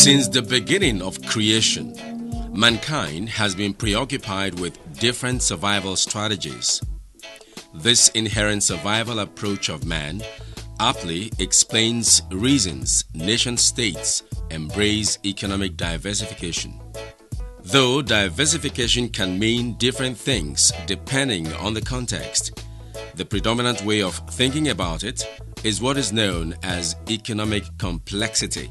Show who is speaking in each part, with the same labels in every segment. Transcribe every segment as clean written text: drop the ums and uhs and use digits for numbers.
Speaker 1: Since the beginning of creation, mankind has been preoccupied with different survival strategies. This inherent survival approach of man aptly explains reasons nation-states embrace economic diversification. Though diversification can mean different things depending on the context, the predominant way of thinking about it is what is known as economic complexity,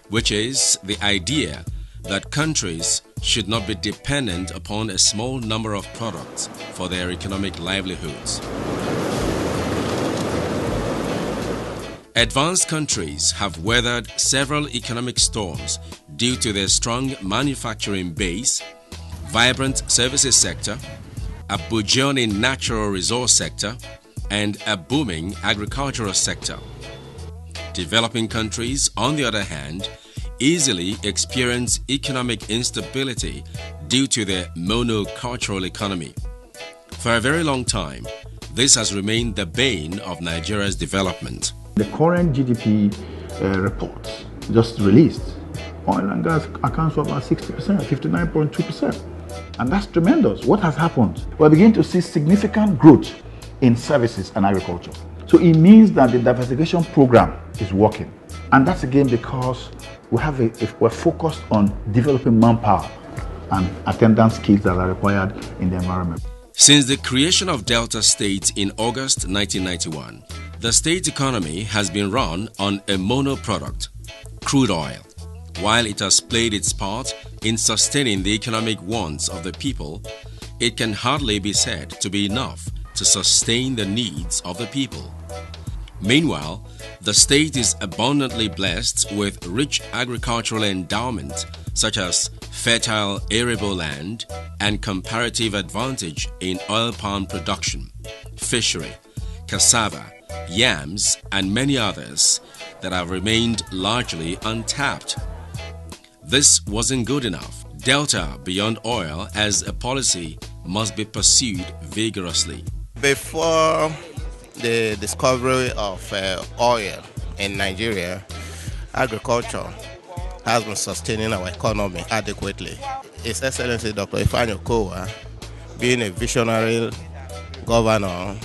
Speaker 1: which is the idea that countries should not be dependent upon a small number of products for their economic livelihoods. Advanced countries have weathered several economic storms due to their strong manufacturing base, vibrant services sector, a burgeoning natural resource sector, and a booming agricultural sector. Developing countries, on the other hand, easily experience economic instability due to their monocultural economy. For a very long time, this has remained the bane of Nigeria's development.
Speaker 2: The current GDP report just released, oil and gas accounts for about 60%, 59.2%. And that's tremendous. What has happened? We're beginning to see significant growth in services and agriculture. So it means that the diversification program is working. And that's again because we're focused on developing manpower and attendant skills that are required in the environment.
Speaker 1: Since the creation of Delta State in August 1991, the state economy has been run on a monoproduct, crude oil. While it has played its part in sustaining the economic wants of the people, it can hardly be said to be enough to sustain the needs of the people. Meanwhile, the state is abundantly blessed with rich agricultural endowment such as fertile arable land and comparative advantage in oil palm production, fishery, cassava, yams, and many others that have remained largely untapped. This wasn't good enough. Delta beyond oil as a policy must be pursued vigorously.
Speaker 3: Before the discovery of oil in Nigeria, agriculture has been sustaining our economy adequately. His Excellency Dr. OKOWA, being a visionary governor,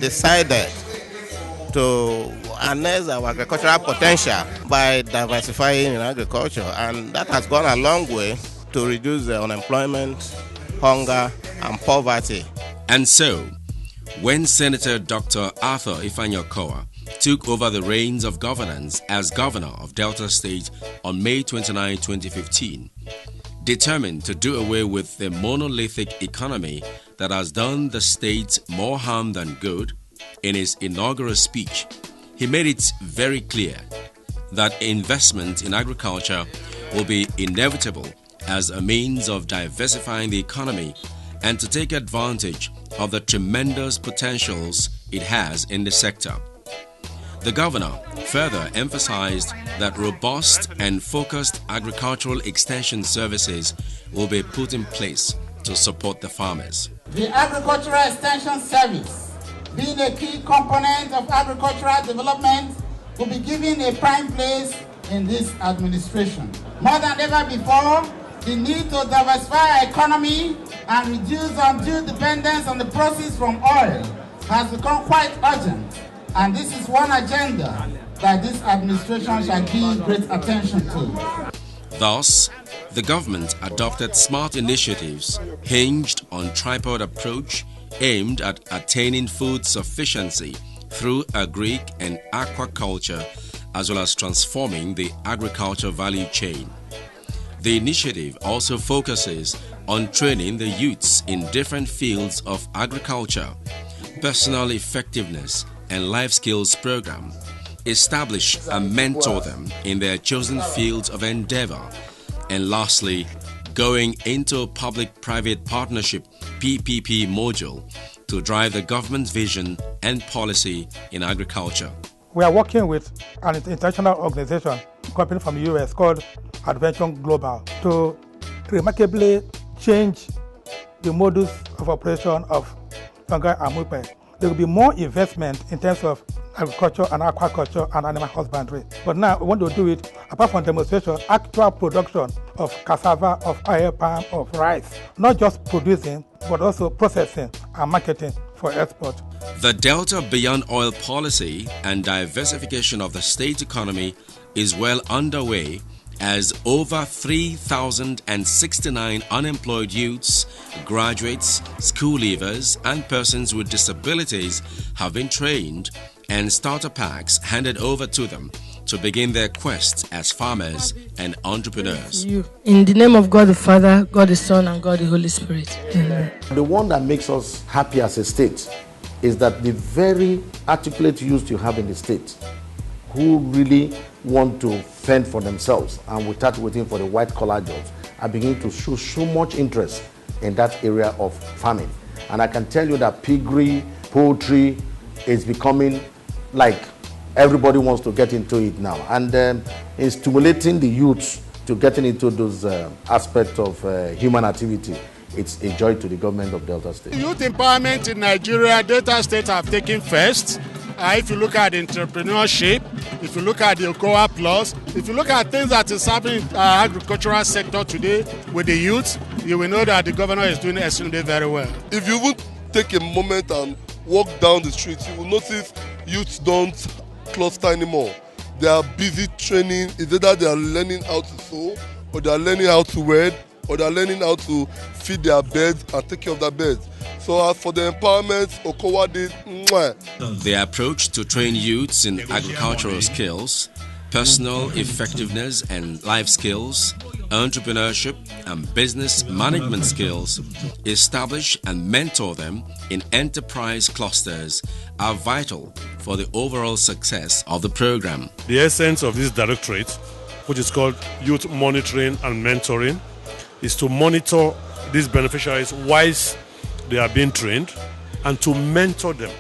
Speaker 3: decided to harness our agricultural potential by diversifying in agriculture, and that has gone a long way to reduce the unemployment, hunger, and poverty.
Speaker 1: And so, when Senator Dr. Arthur Ifeanyi took over the reins of governance as governor of Delta State on May 29, 2015, determined to do away with the monolithic economy that has done the state more harm than good, in his inaugural speech, he made it very clear that investment in agriculture will be inevitable as a means of diversifying the economy and to take advantage of the tremendous potentials it has in the sector. The governor further emphasized that robust and focused agricultural extension services will be put in place to support the farmers.
Speaker 4: The Agricultural Extension Service, being a key component of agricultural development, will be given a prime place in this administration. More than ever before, the need to diversify our economy and reduce undue dependence on the proceeds from oil has become quite urgent, and this is one agenda that this administration shall give great attention to.
Speaker 1: Thus, the government adopted smart initiatives hinged on tripod approach aimed at attaining food sufficiency through agric and aquaculture, as well as transforming the agriculture value chain. The initiative also focuses on training the youths in different fields of agriculture, personal effectiveness and life skills program, establish and mentor them in their chosen fields of endeavor, and lastly, going into public-private partnership PPP module to drive the government's vision and policy in agriculture.
Speaker 5: We are working with an international organization, a company from the US called Adventure Global, to remarkably change the modus of operation of fungi and mupe. There will be more investment in terms of agriculture and aquaculture and animal husbandry. But now we want to do it apart from demonstration, actual production of cassava, of oil palm, of rice. Not just producing, but also processing and marketing for export.
Speaker 1: The Delta Beyond Oil policy and diversification of the state economy is well underway, as over 3,069 unemployed youths, graduates, school leavers, and persons with disabilities have been trained and starter packs handed over to them to begin their quest as farmers and entrepreneurs.
Speaker 6: In the name of God the Father, God the Son, and God the Holy Spirit. Amen.
Speaker 7: The one that makes us happy as a state is that the very articulate youth you have in the state who really want to fend for themselves and without waiting for the white-collar jobs are beginning to show so much interest in that area of farming. And I can tell you that piggery, poultry is becoming like everybody wants to get into it now. And in stimulating the youth to getting into those aspects of human activity, it's a joy to the government of Delta State.
Speaker 8: Youth empowerment in Nigeria, Delta State have taken first. If you look at entrepreneurship, if you look at the OKOWA'S, if you look at things that is happening in the agricultural sector today with the youth, you will know that the governor is doing extremely very well.
Speaker 9: If you would take a moment and walk down the streets, you will notice youths don't cluster anymore. They are busy training. It's either they are learning how to sew, or they are learning how to wed, or they are learning how to feed their birds and take care of their birds. So as for the empowerment, OKOWA did.
Speaker 1: The approach to train youths in agricultural skills, personal effectiveness and life skills, entrepreneurship and business management skills, establish and mentor them in enterprise clusters are vital for the overall success of the program.
Speaker 10: The essence of this directorate, which is called Youth Monitoring and Mentoring, is to monitor these beneficiaries whilst they are being trained and to mentor them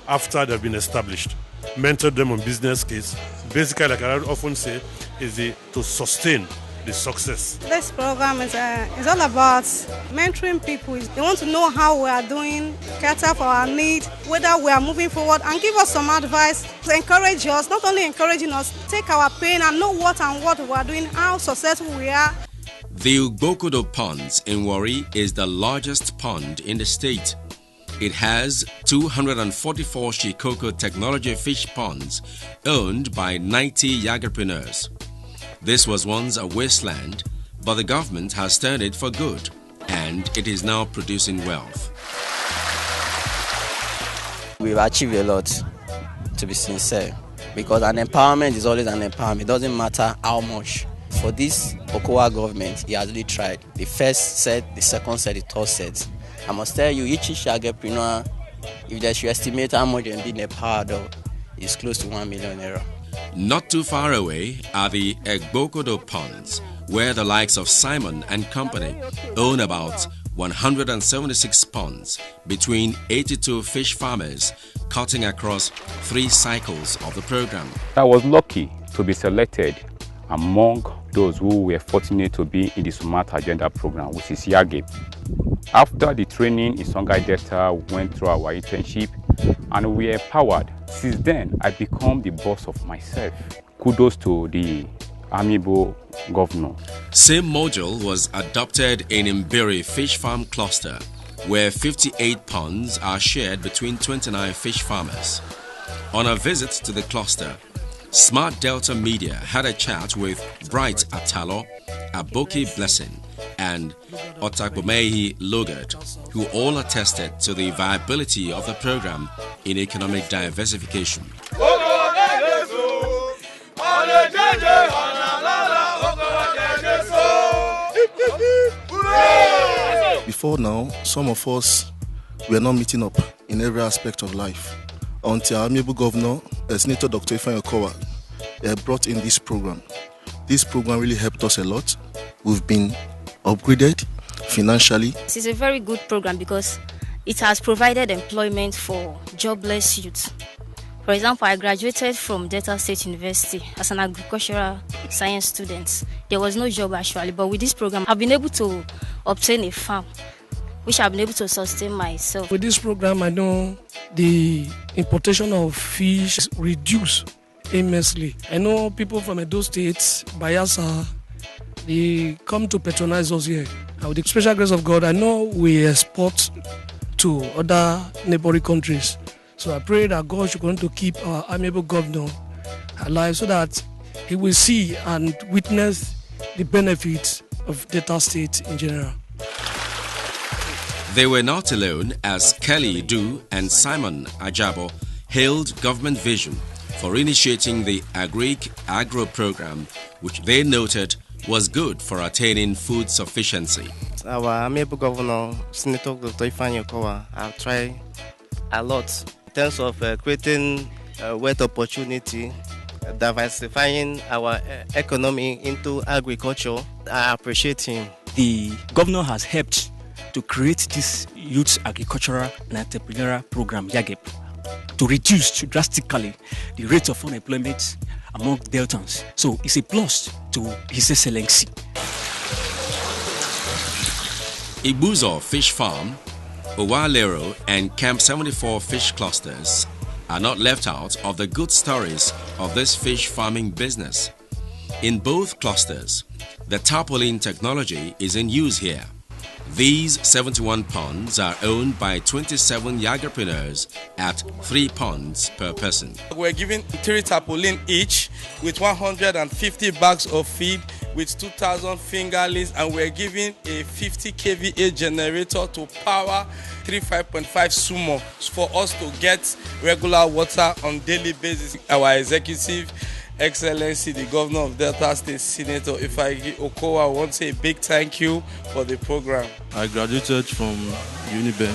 Speaker 10: after they've been established. Mentor them on business case. Basically, like I often say, is to sustain the success.
Speaker 11: This program is all about mentoring people. They want to know how we are doing, cater for our need, whether we are moving forward, and give us some advice to encourage us, not only encouraging us, take our pain and know what we are doing, how successful we are.
Speaker 1: The Ugbokodo Ponds in Warri is the largest pond in the state. It has 244 Shikoko technology fish ponds owned by 90 agripreneurs. This was once a wasteland, but the government has turned it for good, and it is now producing wealth.
Speaker 12: We've achieved a lot, to be sincere, because an empowerment is always an empowerment. It doesn't matter how much. For this OKOWA government, he has really tried. The first set, the second set, the third set. I must tell you, each agripreneur, if they should estimate how much they're being empowered of, is close to 1 million naira.
Speaker 1: Not too far away are the Ugbokodo Ponds, where the likes of Simon and Company own about 176 ponds between 82 fish farmers cutting across 3 cycles of the program.
Speaker 13: I was lucky to be selected among those who were fortunate to be in the Smart Agenda program, which is YAGE. After the training in Songhai Delta, we went through our internship and we were empowered. Since then, I become the boss of myself. Kudos to the amiable governor.
Speaker 1: Same module was adopted in Mbiri Fish Farm Cluster, where 58 ponds are shared between 29 fish farmers. On a visit to the cluster, Smart Delta Media had a chat with Bright Atalo, Aboki Blessing, and Otakbomehi Logard, who all attested to the viability of the program in economic diversification.
Speaker 14: Before now, some of us were not meeting up in every aspect of life. Until our amiable governor, Senator Dr. Ifeanyi Okowa, brought in this program. This program really helped us a lot. We've been upgraded financially.
Speaker 15: This is a very good program because it has provided employment for jobless youth. For example, I graduated from Delta State University as an agricultural science student. There was no job actually, but with this program, I've been able to obtain a farm, which I've been able to sustain myself.
Speaker 6: With this program, I know the importation of fish reduced
Speaker 16: immensely. I know people from Edo State, Bayelsa, they come to patronize us here. And with the special grace of God, I know we export to other neighboring countries. So I pray that God should continue to keep our amiable governor alive so that he will see and witness the benefits of Delta State in general.
Speaker 1: They were not alone, as Kelly Du and Simon Ajabo hailed government vision for initiating the Agro program, which they noted was good for attaining food sufficiency.
Speaker 3: Our amiable governor, Senator Dr. Ifeanyi Okowa, have tried a lot in terms of creating wealth opportunity, diversifying our economy into agriculture. I appreciate him.
Speaker 17: The governor has helped to create this youth agricultural and entrepreneurial program, YAGEP, to reduce drastically the rate of unemployment among Deltans. So it's a plus to His Excellency.
Speaker 1: Ibuzo Fish Farm, Owalero and Camp 74 fish clusters are not left out of the good stories of this fish farming business. In both clusters, the tarpaulin technology is in use here. These 71 ponds are owned by 27 Yagerpreneurs at 3 ponds per person.
Speaker 18: We're giving 3 tarpaulin each with 150 bags of feed with 2,000 fingerlings, and we're giving a 50 kVA generator to power 5.5 sumo for us to get regular water on daily basis. Our executive Excellency, the Governor of Delta State, Senator Ifeanyi Okowa, wants to say a big thank you for the program.
Speaker 19: I graduated from Uniben,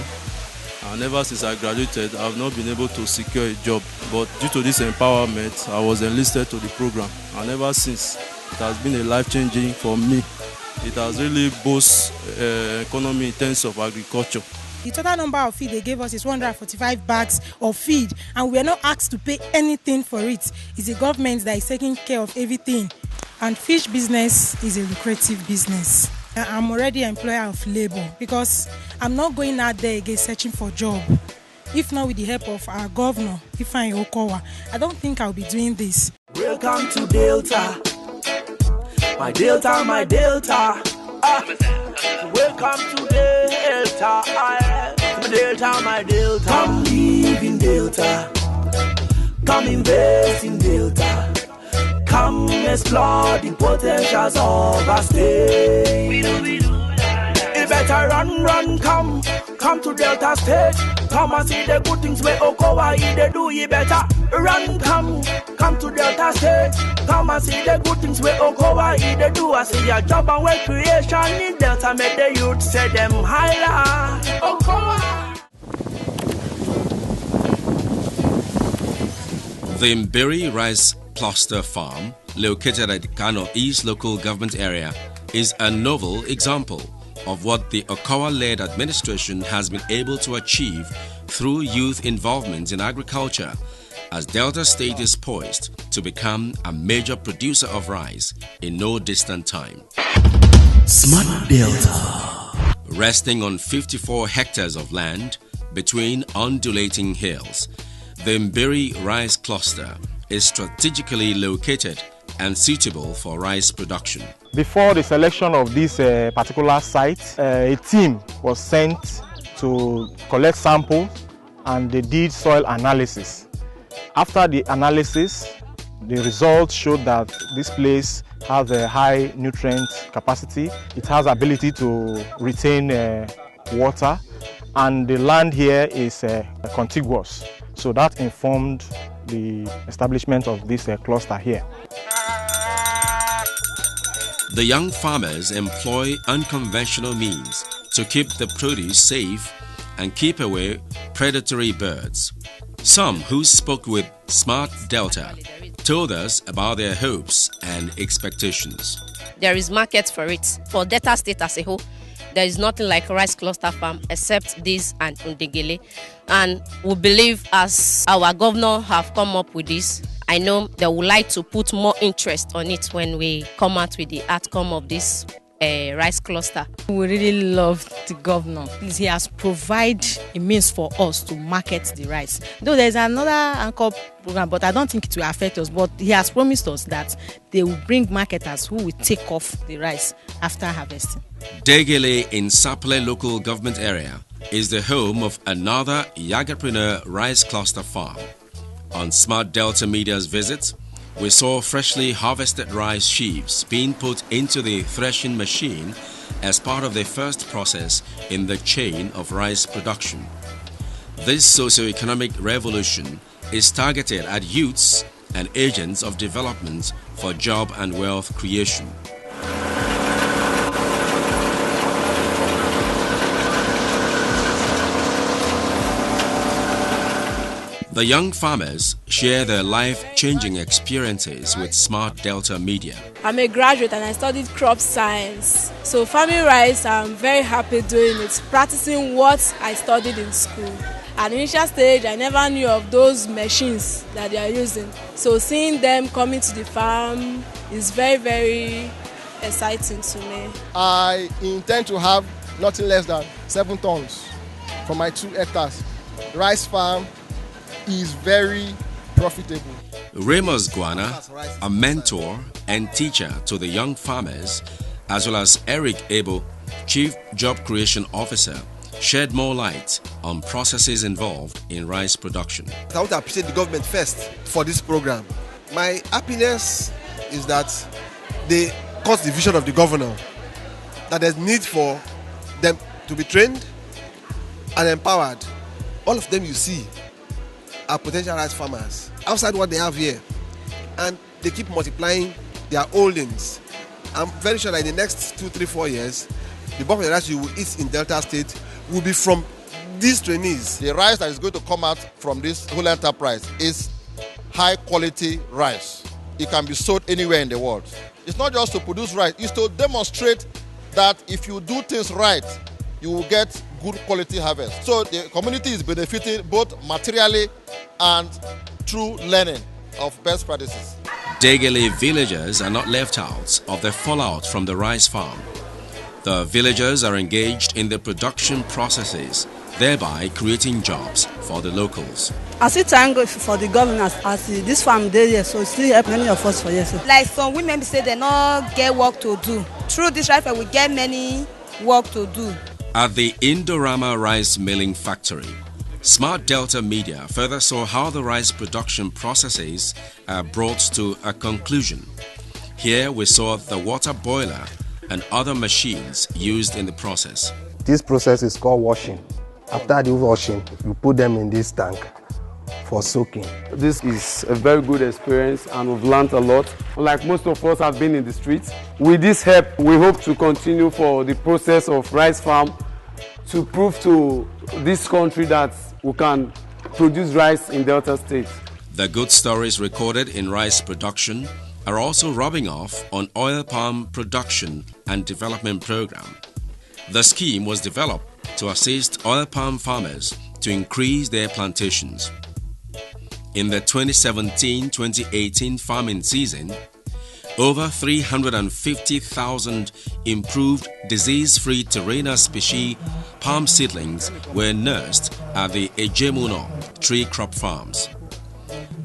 Speaker 19: and ever since I graduated, I have not been able to secure a job. But due to this empowerment, I was enlisted to the program, and ever since, it has been a life-changing for me. It has really boosted economy in terms of agriculture.
Speaker 20: The total number of feed they gave us is 145 bags of feed, and we are not asked to pay anything for it. It's the government that is taking care of everything. And fish business is a lucrative business. I'm already an employer of labor because I'm not going out there again searching for a job. If not with the help of our governor, Ifeanyi Okowa, I don't think I'll be doing this.
Speaker 21: Welcome to Delta. My Delta, my Delta. Welcome to Delta. My Delta, my Delta. Come live in Delta. Come invest in Delta. Come explore the potentials of our state. You better run, come to Delta State. Come and see the good things where Okowa they do. You better run, come to Delta State. Come and see the good things where Okowa they do. I see your job and wealth creation in Delta. Make the youth say them higher. Okowa.
Speaker 1: The Mbiri Rice Cluster Farm, located at Kano East Local Government Area, is a novel example of what the Okowa-led administration has been able to achieve through youth involvement in agriculture, as Delta State is poised to become a major producer of rice in no distant time.
Speaker 21: Smart Delta.
Speaker 1: Resting on 54 hectares of land between undulating hills, the Mbiri Rice Cluster is strategically located and suitable for rice production.
Speaker 22: Before the selection of this particular site, a team was sent to collect samples and they did soil analysis. After the analysis, the results showed that this place has a high nutrient capacity. It has ability to retain water, and the land here is contiguous. So that informed the establishment of this cluster here.
Speaker 1: The young farmers employ unconventional means to keep the produce safe and keep away predatory birds. Some who spoke with Smart Delta told us about their hopes and expectations.
Speaker 23: There is market for it. For Delta State as a whole, there is nothing like rice cluster farm except this and Undegele. And we believe as our governor have come up with this, I know they would like to put more interest on it when we come out with the outcome of this rice cluster.
Speaker 2: We really love the governor. He has provided a means for us to market the rice. Though there's another anchor program, but I don't think it will affect us. But he has promised us that they will bring marketers who will take off the rice after harvesting.
Speaker 1: Degele in Sapele local government area is the home of another Yagapreneur rice cluster farm. On Smart Delta Media's visit, we saw freshly harvested rice sheaves being put into the threshing machine as part of the first process in the chain of rice production. This socio-economic revolution is targeted at youths and agents of development for job and wealth creation. The young farmers share their life-changing experiences with Smart Delta Media.
Speaker 4: I'm a graduate and I studied crop science. So farming rice, I'm very happy doing it, practicing what I studied in school. At the initial stage, I never knew of those machines that they are using. So seeing them coming to the farm is very, very exciting to me.
Speaker 5: I intend to have nothing less than 7 tons from my 2 hectares. Rice farm is very profitable.
Speaker 1: Ramos Guana, a mentor and teacher to the young farmers, as well as Eric Abel, Chief Job Creation Officer, shed more light on processes involved in rice production.
Speaker 24: I want to appreciate the government first for this program. My happiness is that they caught the vision of the governor, that there's need for them to be trained and empowered. All of them you see are potential rice farmers outside what they have here, and they keep multiplying their holdings. I'm very sure that in the next 2, 3, 4 years, the bulk of the rice you will eat in Delta State will be from these trainees.
Speaker 25: The rice that is going to come out from this whole enterprise is high quality rice. It can be sold anywhere in the world. It's not just to produce rice, it's to demonstrate that if you do things right, you will get good quality harvest. So the community is benefiting both materially and through learning of best practices.
Speaker 1: Degele villagers are not left out of the fallout from the rice farm. The villagers are engaged in the production processes, thereby creating jobs for the locals.
Speaker 26: I still thank God for the governors as this farm there, here, so it still help many of us for years.
Speaker 27: Like some women say they not get work to do. Through this rice we get many work to do.
Speaker 1: At the Indorama Rice Milling Factory, Smart Delta Media further saw how the rice production processes are brought to a conclusion. Here we saw the water boiler and other machines used in the process.
Speaker 28: This process is called washing. After the washing, you put them in this tank for soaking.
Speaker 29: This is a very good experience and we've learned a lot. Like most of us have been in the streets. With this help, we hope to continue for the process of rice farm to prove to this country that we can produce rice in Delta State.
Speaker 1: The good stories recorded in rice production are also rubbing off on oil palm production and development program. The scheme was developed to assist oil palm farmers to increase their plantations. In the 2017-2018 farming season, over 350,000 improved disease-free Terrena species palm seedlings were nursed at the Ejemuno tree crop farms.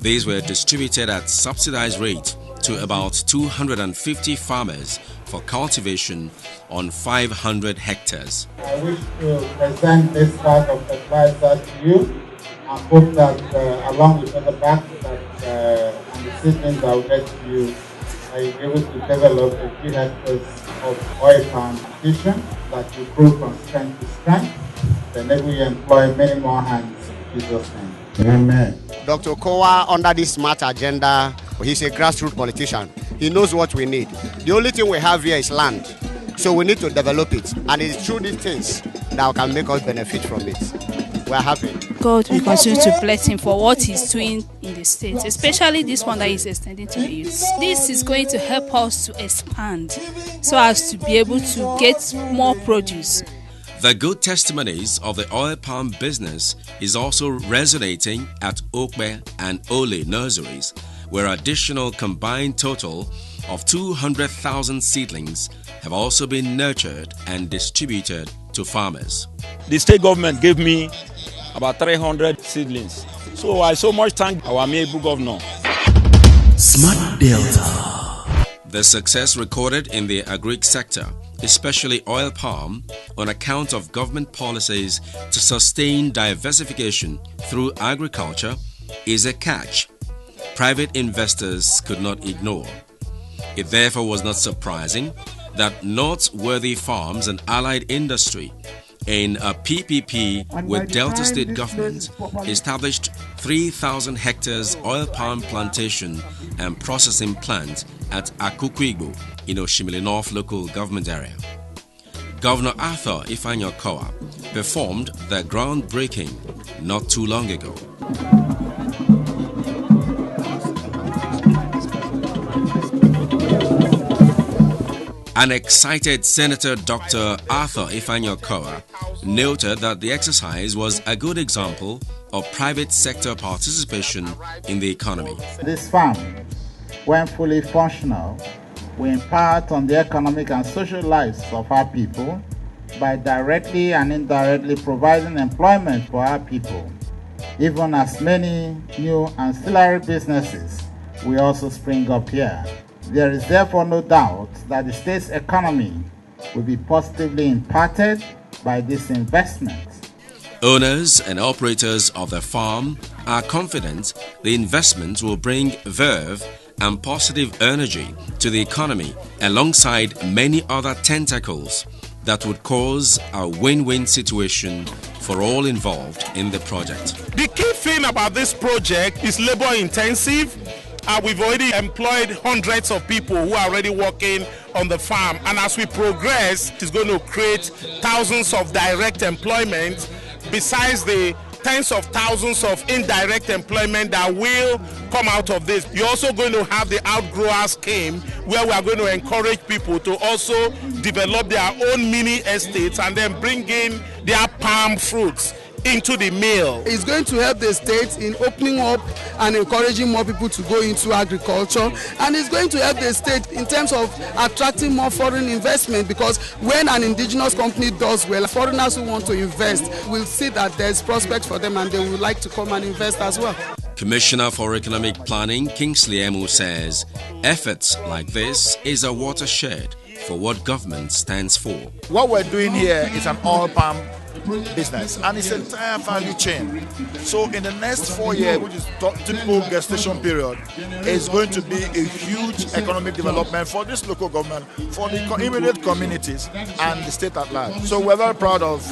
Speaker 1: These were distributed at subsidized rate to about 250 farmers for cultivation on 500 hectares.
Speaker 30: I wish to present this part of the advisor to you. I hope that along with other bags and the seedlings I will get to you, I will be able to develop a few hectares of oil palm plantation that will grow from strength to strength, to enable you to employ many more hands in Jesus' name. Amen.
Speaker 31: Dr. OKOWA, under this smart agenda, he's a grassroots politician. He knows what we need. The only thing we have here is land. So we need to develop it. And it's through these things that can make us benefit from it. We're happy.
Speaker 32: God will continue to bless him for what he's doing in the state, especially this one that he's extending to the youth. This is going to help us to expand so as to be able to get more produce.
Speaker 1: The good testimonies of the oil palm business is also resonating at Okwe and Ole nurseries, where additional combined total of 200,000 seedlings have also been nurtured and distributed to farmers.
Speaker 3: The state government gave me about 300 seedlings. So I so much thank our amiable governor.
Speaker 1: Smart Delta. The success recorded in the agric sector, especially oil palm, on account of government policies to sustain diversification through agriculture is a catch private investors could not ignore. It therefore was not surprising that noteworthy farms and allied industry in a PPP with Delta State government established 3,000 hectares oil palm plantation and processing plant at Akukwigbo in Oshimili North local government area. Governor Arthur Ifeanyi-Okowa performed the groundbreaking not too long ago. An excited Senator Dr. Arthur Ifeanyi-Okowa noted that the exercise was a good example of private sector participation in the economy.
Speaker 30: This farm, when fully functional, will impact on the economic and social lives of our people by directly and indirectly providing employment for our people, even as many new ancillary businesses will also spring up here. There is therefore no doubt that the state's economy will be positively impacted by this investment.
Speaker 1: Owners and operators of the farm are confident the investment will bring verve and positive energy to the economy alongside many other tentacles that would cause a win-win situation for all involved in the project.
Speaker 6: The key thing about this project is labor intensive. We've already employed hundreds of people who are already working on the farm, and as we progress, it's going to create thousands of direct employment besides the tens of thousands of indirect employment that will come out of this. You're also going to have the outgrower scheme where we are going to encourage people to also develop their own mini estates and then bring in their palm fruits into the mill.
Speaker 7: It's going to help the state in opening up and encouraging more people to go into agriculture, and it's going to help the state in terms of attracting more foreign investment, because when an indigenous company does well, foreigners who want to invest will see that there's prospects for them and they would like to come and invest as well.
Speaker 1: Commissioner for Economic Planning Kingsley Emu says efforts like this is a watershed for what government stands for.
Speaker 8: What we're doing here is an oil palm business, and it's an entire value chain. So in the next 4 years, which is typical gestation period, is going to be a huge economic development for this local government, for the immediate communities and the state at large. So we're very proud of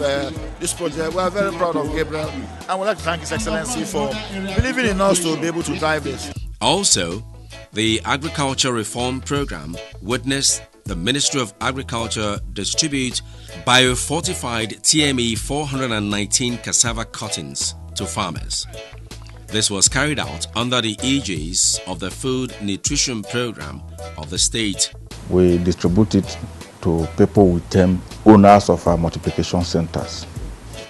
Speaker 8: this project. We're very proud of Gabriel, and we'd like to thank His Excellency for believing in us to be able to drive this.
Speaker 1: Also, the Agriculture Reform Program witnessed the Ministry of Agriculture distribute biofortified TME 419 cassava cuttings to farmers. This was carried out under the aegis of the Food Nutrition Program of the state.
Speaker 9: We distribute it to people with them, owners of our multiplication centers.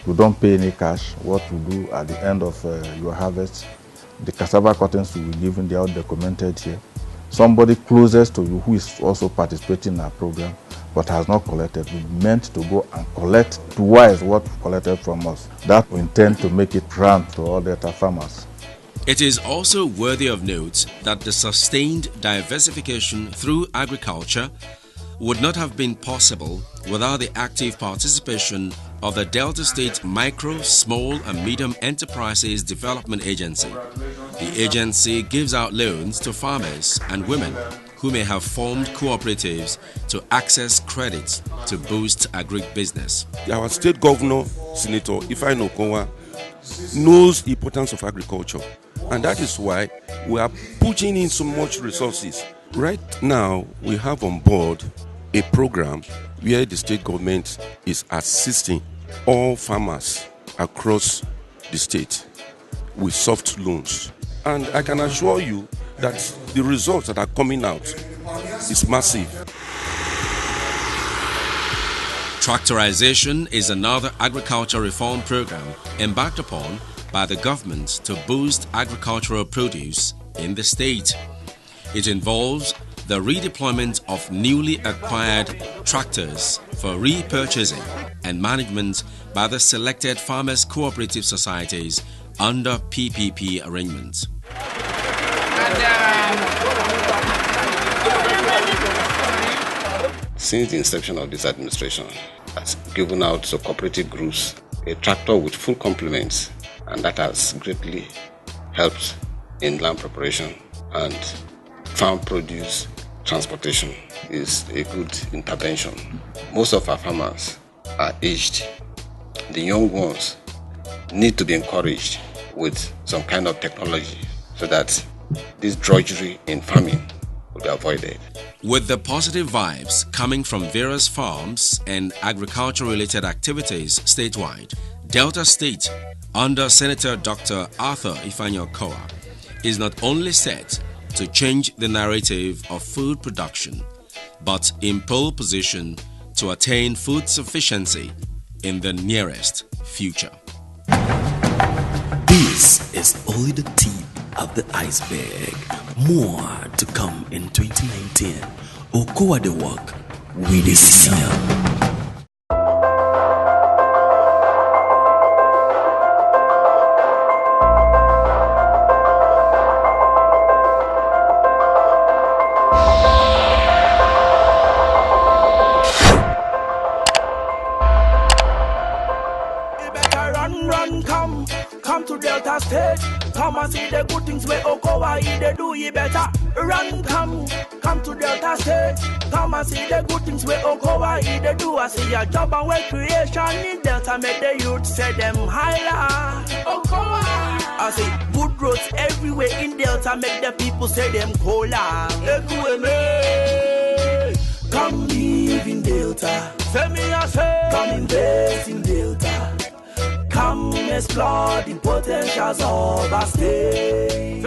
Speaker 9: You don't pay any cash. What we do at the end of your harvest, the cassava cuttings will be given, they are documented here. Somebody closest to you who is also participating in our program but has not collected, we meant to go and collect twice what we collected from us. That we intend to make it round to all the other farmers.
Speaker 1: It is also worthy of note that the sustained diversification through agriculture would not have been possible without the active participation of the Delta State Micro, Small and Medium Enterprises Development Agency. The agency gives out loans to farmers and women who may have formed cooperatives to access credits to boost agribusiness.
Speaker 10: Our state governor, Senator Ifeanyi-Okowa, knows the importance of agriculture, and that is why we are putting in so much resources. Right now, we have on board a program where the state government is assisting all farmers across the state with soft loans. And I can assure you that the results that are coming out is massive.
Speaker 1: Tractorization is another agriculture reform program embarked upon by the government to boost agricultural produce in the state. It involves the redeployment of newly acquired tractors for repurchasing and management by the selected farmers' cooperative societies under PPP arrangements.
Speaker 11: Since the inception of this administration, has given out to cooperative groups a tractor with full complements, and that has greatly helped in land preparation and farm produce transportation. Is a good intervention. Most of our farmers are aged. The young ones need to be encouraged with some kind of technology so that this drudgery in farming will be avoided.
Speaker 1: With the positive vibes coming from various farms and agriculture-related activities statewide, Delta State, under Senator Dr. Arthur Ifeanyi-Okowa, is not only set to change the narrative of food production, but in pole position to attain food sufficiency in the nearest future.
Speaker 12: This is only the tip of the iceberg. More to come in 2019. Okowa the work with the system.
Speaker 13: Come to Delta State, come and see the good things where Okowa they do you better. Run, come to Delta State, come and see the good things where Okowa they do. I see your job and work creation in Delta, make the youth say them higher. Okowa, I see good roads everywhere in Delta, make the people say them cola. Come live in Delta, say me I say, come invest in Delta. Come explore the potentials of our state.